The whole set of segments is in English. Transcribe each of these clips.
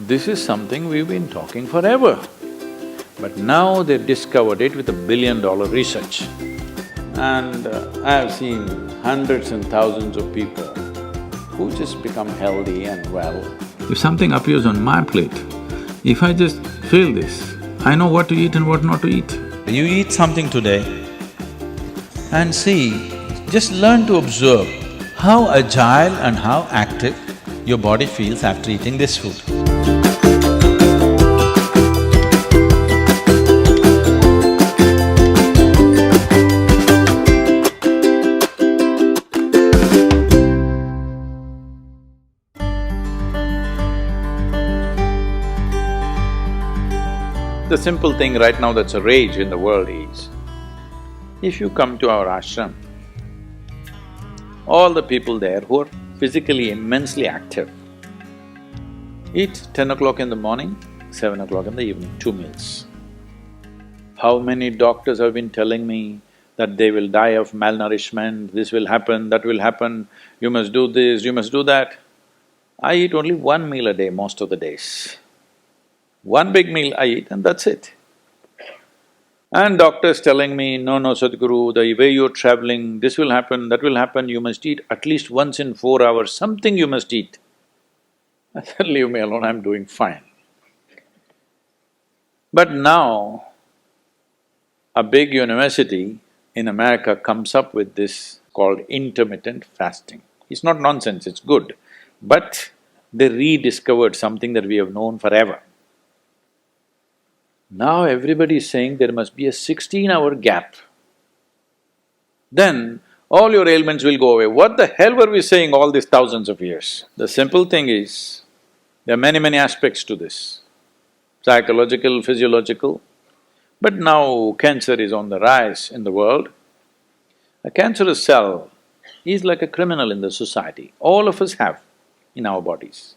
This is something we've been talking forever. But now they've discovered it with $1 billion research. And I have seen hundreds and thousands of people who just become healthy and well. If something appears on my plate, if I just feel this, I know what to eat and what not to eat. You eat something today and see, just learn to observe how agile and how active your body feels after eating this food. The simple thing right now that's a rage in the world is, if you come to our ashram, all the people there who are physically immensely active eat 10 o'clock in the morning, 7 o'clock in the evening, 2 meals. How many doctors have been telling me that they will die of malnourishment, this will happen, that will happen, you must do this, you must do that. I eat only 1 meal a day most of the days. One big meal I eat and that's it. And doctors telling me, no, Sadhguru, the way you're traveling, this will happen, that will happen, you must eat at least once in 4 hours, something you must eat. I said, leave me alone, I'm doing fine. But now, a big university in America comes up with this called intermittent fasting. It's not nonsense, it's good, but they rediscovered something that we have known forever. Now everybody is saying there must be a 16-hour gap. Then all your ailments will go away. What the hell were we saying all these thousands of years? The simple thing is, there are many aspects to this, psychological, physiological. But now cancer is on the rise in the world. A cancerous cell is like a criminal in the society. All of us have in our bodies.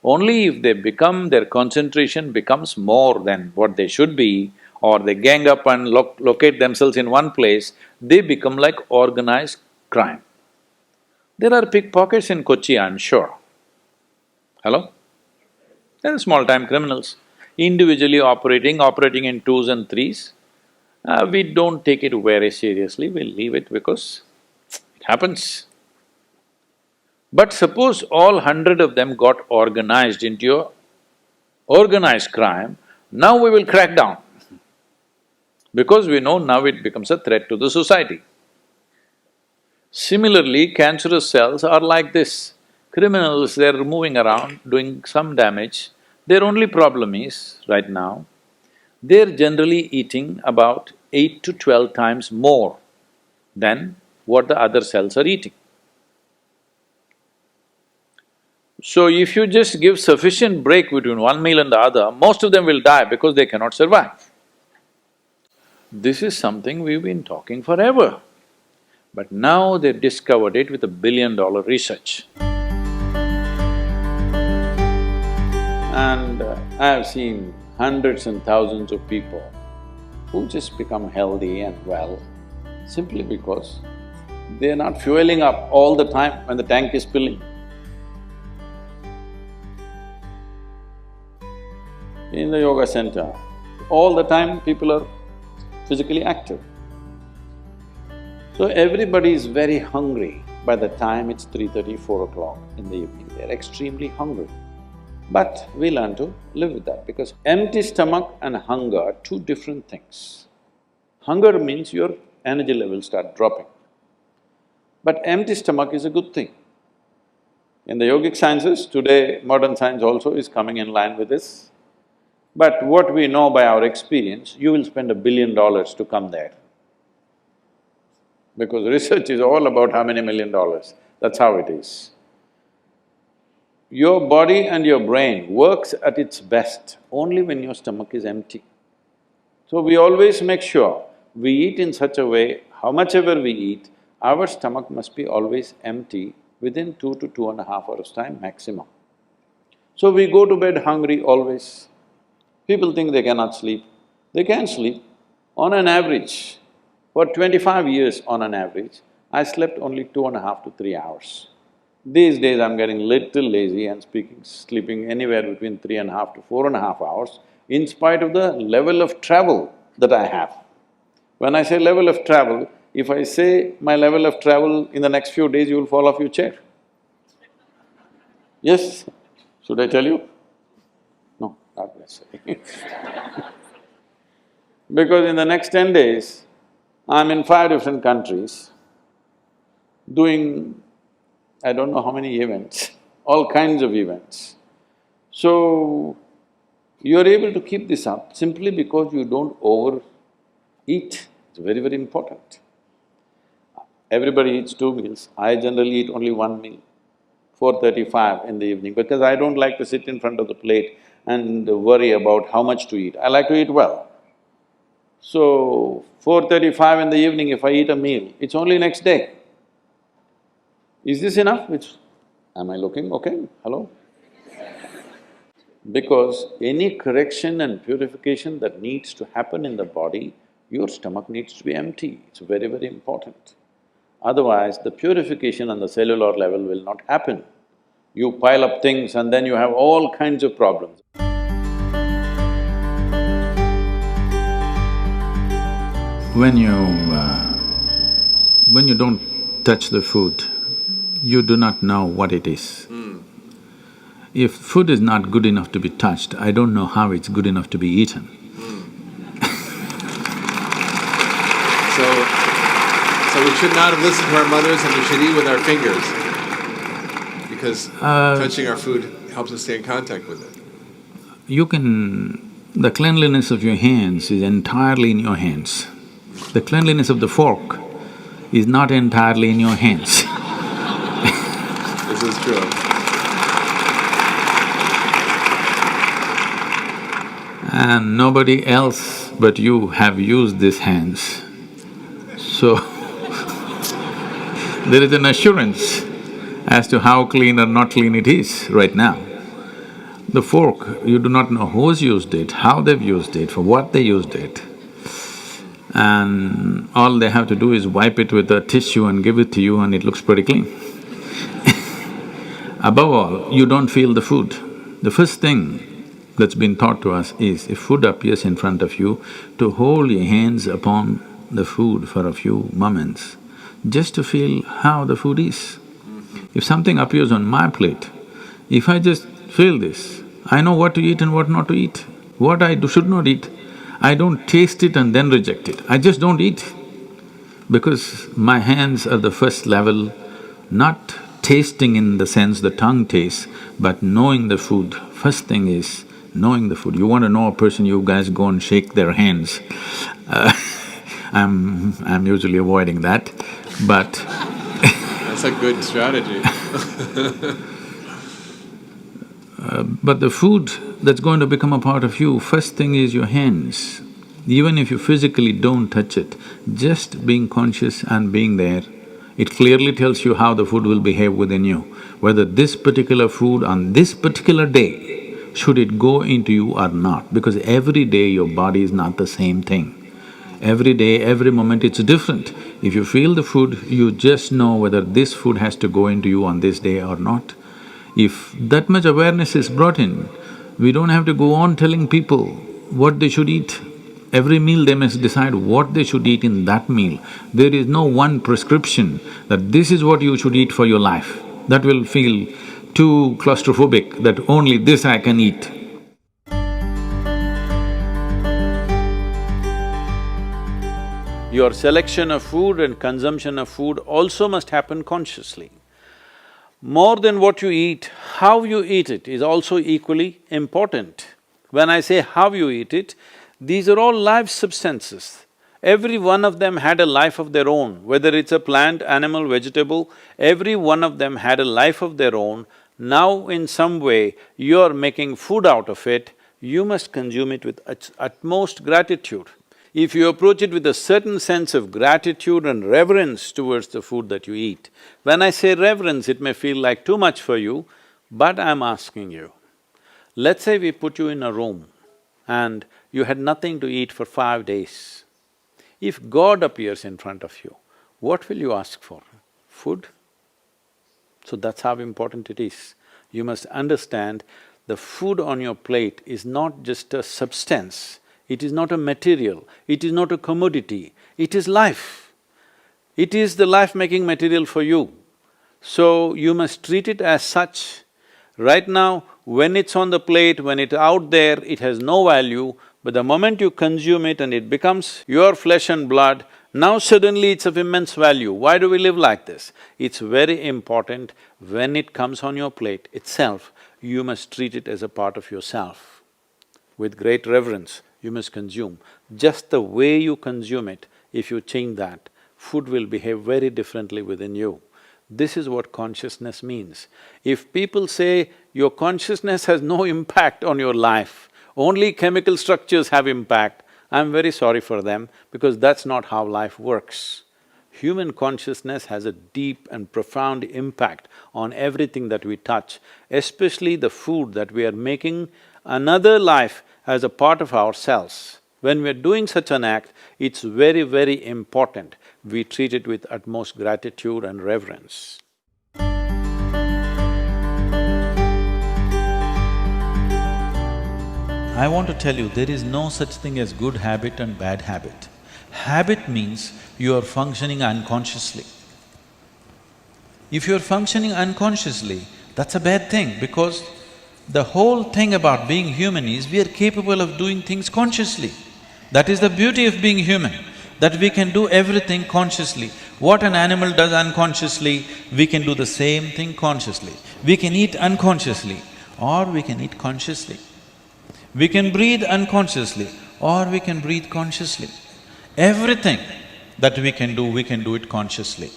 Only if they become… their concentration becomes more than what they should be, or they gang up and locate themselves in one place, they become like organized crime. There are pickpockets in Kochi, I'm sure. Hello? There are small-time criminals, individually operating in twos and threes. We don't take it very seriously, we leave it because it happens. But suppose all 100 of them got organized into a organized crime, now we will crack down. Because we know now it becomes a threat to the society. Similarly, cancerous cells are like this. Criminals, they're moving around, doing some damage. Their only problem is, right now, they're generally eating about 8 to 12 times more than what the other cells are eating. So if you just give sufficient break between one meal and the other, most of them will die because they cannot survive. This is something we've been talking forever. But now they've discovered it with $1 billion research. And I have seen hundreds and thousands of people who just become healthy and well simply because they're not fueling up all the time when the tank is filling. In the yoga center, all the time people are physically active. So everybody is very hungry by the time it's 3:30, 4 o'clock in the evening, they're extremely hungry. But we learn to live with that because empty stomach and hunger are two different things. Hunger means your energy levels start dropping. But empty stomach is a good thing. In the yogic sciences, today modern science also is coming in line with this. But what we know by our experience, you will spend $1 billion to come there. Because research is all about how many $1 million, that's how it is. Your body and your brain works at its best only when your stomach is empty. So we always make sure we eat in such a way, how much ever we eat, our stomach must be always empty within 2 to 2.5 hours' time maximum. So we go to bed hungry always. People think they cannot sleep. They can sleep. On an average, for 25 years on an average, I slept only 2.5 to 3 hours. These days I'm getting little lazy and sleeping anywhere between 3.5 to 4.5 hours in spite of the level of travel that I have. When I say level of travel, if I say my level of travel in the next few days, you will fall off your chair. Yes? Should I tell you? No, not necessarily Because in the next 10 days, I'm in 5 different countries doing I don't know how many events, all kinds of events. So, you're able to keep this up simply because you don't overeat. It's very, very important. Everybody eats 2 meals. I generally eat only 1 meal, 4:35 in the evening, because I don't like to sit in front of the plate and worry about how much to eat. I like to eat well. So, 4:35 in the evening, if I eat a meal, it's only next day. Is this enough? Am I looking okay? Hello? Because any correction and purification that needs to happen in the body, your stomach needs to be empty. It's very, very important. Otherwise, the purification on the cellular level will not happen. You pile up things and then you have all kinds of problems. When you… when you don't touch the food, you do not know what it is. If food is not good enough to be touched, I don't know how it's good enough to be eaten. So we should not have listened to our mothers and we should eat with our fingers because touching our food helps us stay in contact with it. You can… the cleanliness of your hands is entirely in your hands. The cleanliness of the fork is not entirely in your hands. This is true. And nobody else but you have used these hands. So, there is an assurance as to how clean or not clean it is right now. The fork, you do not know who's used it, how they've used it, for what they used it. And all they have to do is wipe it with a tissue and give it to you and it looks pretty clean. Above all, you don't feel the food. The first thing that's been taught to us is, if food appears in front of you, to hold your hands upon the food for a few moments, just to feel how the food is. If something appears on my plate, if I just feel this, I know what to eat and what not to eat, what I should not eat. I don't taste it and then reject it, I just don't eat. Because my hands are the first level, not tasting in the sense the tongue tastes, but knowing the food. First thing is knowing the food. You want to know a person, you guys go and shake their hands. I'm usually avoiding that, but That's a good strategy. But the food that's going to become a part of you, first thing is your hands. Even if you physically don't touch it, just being conscious and being there, it clearly tells you how the food will behave within you. Whether this particular food on this particular day, should it go into you or not, because every day your body is not the same thing. Every day, every moment it's different. If you feel the food, you just know whether this food has to go into you on this day or not. If that much awareness is brought in, we don't have to go on telling people what they should eat. Every meal they must decide what they should eat in that meal. There is no one prescription that this is what you should eat for your life. That will feel too claustrophobic, that only this I can eat. Your selection of food and consumption of food also must happen consciously. More than what you eat, how you eat it is also equally important. When I say how you eat it, these are all live substances. Every one of them had a life of their own, whether it's a plant, animal, vegetable, every one of them had a life of their own. Now in some way, you're making food out of it, you must consume it with utmost gratitude. If you approach it with a certain sense of gratitude and reverence towards the food that you eat, when I say reverence, it may feel like too much for you, but I'm asking you, let's say we put you in a room and you had nothing to eat for 5 days. If God appears in front of you, what will you ask for? Food? So that's how important it is. You must understand the food on your plate is not just a substance, it is not a material, it is not a commodity, it is life. It is the life-making material for you. So you must treat it as such. Right now, when it's on the plate, when it's out there, it has no value, but the moment you consume it and it becomes your flesh and blood, now suddenly it's of immense value. Why do we live like this? It's very important when it comes on your plate itself, you must treat it as a part of yourself. With great reverence, you must consume. Just the way you consume it, if you change that, food will behave very differently within you. This is what consciousness means. If people say your consciousness has no impact on your life, only chemical structures have impact, I'm very sorry for them because that's not how life works. Human consciousness has a deep and profound impact on everything that we touch, especially the food that we are making another life as a part of ourselves. When we are doing such an act, it's very, very important we treat it with utmost gratitude and reverence. I want to tell you, there is no such thing as good habit and bad habit. Habit means you are functioning unconsciously. If you are functioning unconsciously, that's a bad thing because the whole thing about being human is we are capable of doing things consciously. That is the beauty of being human, that we can do everything consciously. What an animal does unconsciously, we can do the same thing consciously. We can eat unconsciously or we can eat consciously. We can breathe unconsciously or we can breathe consciously. Everything that we can do it consciously.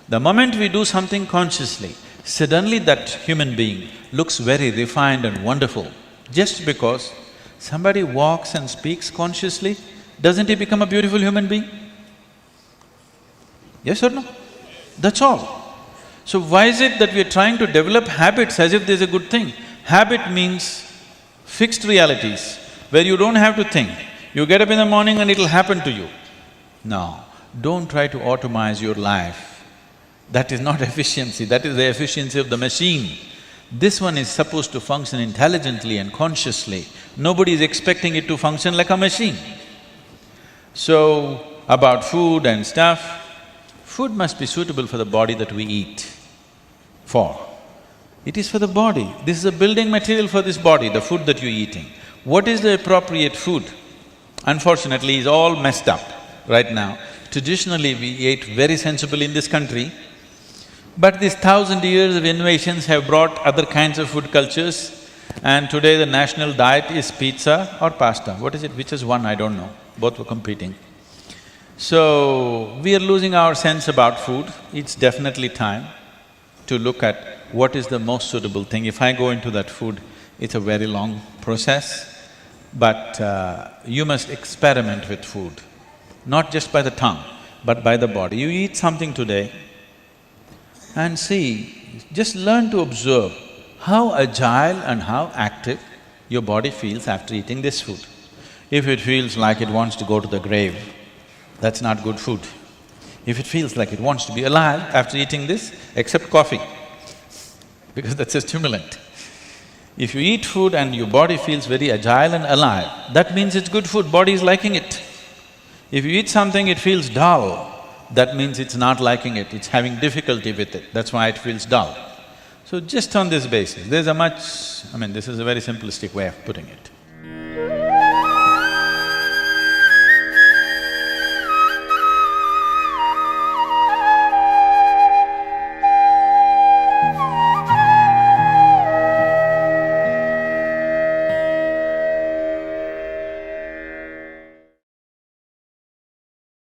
The moment we do something consciously, suddenly that human being looks very refined and wonderful. Just because somebody walks and speaks consciously, doesn't he become a beautiful human being? Yes or no? That's all. So why is it that we are trying to develop habits as if there's a good thing? Habit means fixed realities where you don't have to think. You get up in the morning and it'll happen to you. No, don't try to automize your life. That is not efficiency, that is the efficiency of the machine. This one is supposed to function intelligently and consciously. Nobody is expecting it to function like a machine. So, about food and stuff, food must be suitable for the body that we eat for. It is for the body. This is a building material for this body, the food that you're eating. What is the appropriate food? Unfortunately, it's all messed up right now. Traditionally, we ate very sensibly in this country, but these 1,000 years of innovations have brought other kinds of food cultures, and today the national diet is pizza or pasta. What is it? Which is one? I don't know. Both were competing. So, we are losing our sense about food. It's definitely time to look at what is the most suitable thing. If I go into that food, it's a very long process, but you must experiment with food, not just by the tongue, but by the body. You eat something today and see, just learn to observe how agile and how active your body feels after eating this food. If it feels like it wants to go to the grave, that's not good food. If it feels like it wants to be alive after eating this, except coffee, because that's a stimulant. If you eat food and your body feels very agile and alive, that means it's good food, body is liking it. If you eat something, it feels dull, that means it's not liking it, it's having difficulty with it, that's why it feels dull. So just on this basis, there's a much… this is a very simplistic way of putting it.